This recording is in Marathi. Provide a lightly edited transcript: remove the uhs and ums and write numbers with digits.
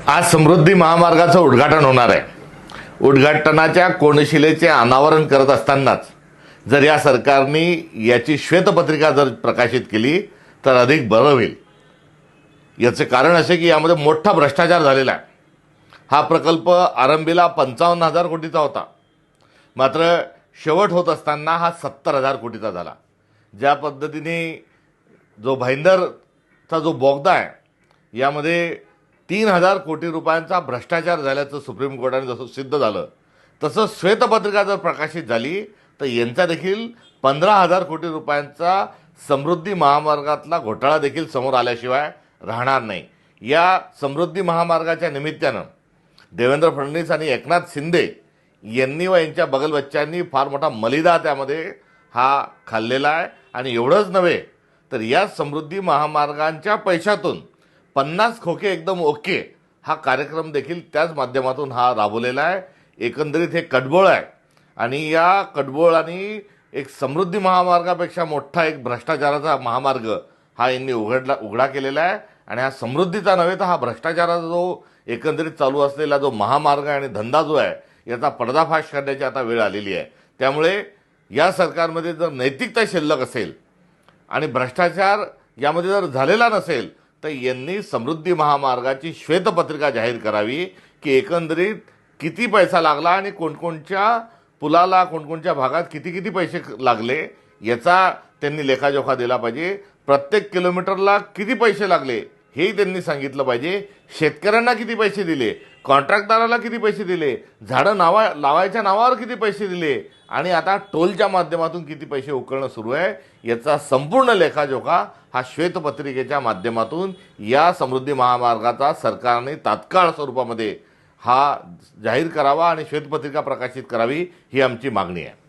आज समृद्धी महामार्गाचं उद्घाटन होणार आहे। उद्घाटनाच्या कोनशिलेचे अनावरण करत असतानाच जर या सरकारने याची श्वेतपत्रिका जर प्रकाशित केली तर अधिक बरं होईल। याचे कारण असे की यामध्ये मोठा भ्रष्टाचार झालेला आहे। हा प्रकल्प आरंभीला 55,000 कोटीचा होता, मात्र शेवट होत असताना हा 70,000 कोटीचा झाला। ज्या पद्धतीने जो भाईंदरचा जो बोगदा आहे यामध्ये 3,000 कोटी रुपयांचा भ्रष्टाचार झाल्याचं सुप्रीम कोर्टाने जसं सिद्ध झालं, तसं श्वेतपत्रिका जर प्रकाशित झाली तर यांचा देखील 15,000 कोटी रुपयांचा समृद्धी महामार्गातला घोटाळा देखील समोर आल्याशिवाय राहणार नाही। या समृद्धी महामार्गाच्या निमित्तानं देवेंद्र फडणवीस आणि एकनाथ शिंदे यांनी व यांच्या बगलबच्च्यांनी फार मोठा मलिदा त्यामध्ये हा खाल्लेला आहे। आणि एवढंच नव्हे तर या समृद्धी महामार्गांच्या पैशातून 50 खोके एकदम ओके हा कार्यक्रम देखील त्याच माध्यमातून हा राबवलेला आहे। एकंदरीत हे कटबोळ आहे आणि या कटबोळाने एक समृद्धी महामार्गापेक्षा मोठा एक भ्रष्टाचाराचा महामार्ग हा यांनी उघडा केलेला आहे। आणि हा समृद्धीचा नव्हे तर हा भ्रष्टाचाराचा जो एकंदरीत चालू असलेला जो महामार्ग आणि धंदा जो आहे याचा पर्दाफाश करण्याची आता वेळ आलेली आहे। त्यामुळे या सरकारमध्ये जर नैतिकता शिल्लक असेल आणि भ्रष्टाचार यामध्ये जर झालेला नसेल तर यांनी समृद्धी महामार्गाची श्वेतपत्रिका जाहीर करावी की एकंदरीत किती पैसा लागला आणि कोणकोणत्या पुलाला कोणकोणत्या भागात किती किती पैसे लागले याचा त्यांनी लेखाजोखा दिला पाहिजे। प्रत्येक किलोमीटरला किती पैसे लागले हेही त्यांनी सांगितलं पाहिजे। शेतकऱ्यांना किती पैसे दिले, कॉन्ट्रॅक्टदाराला किती पैसे दिले, झाडं लावायच्या नावावर किती पैसे दिले आणि आता टोलच्या माध्यमातून किती पैसे उकळणं सुरू आहे याचा संपूर्ण लेखाजोखा हा श्वेतपत्रिकेच्या माध्यमातून या समृद्धी महामार्गाचा सरकारने तात्काळ स्वरूपामध्ये हा जाहीर करावा आणि श्वेतपत्रिका प्रकाशित करावी ही आमची मागणी आहे।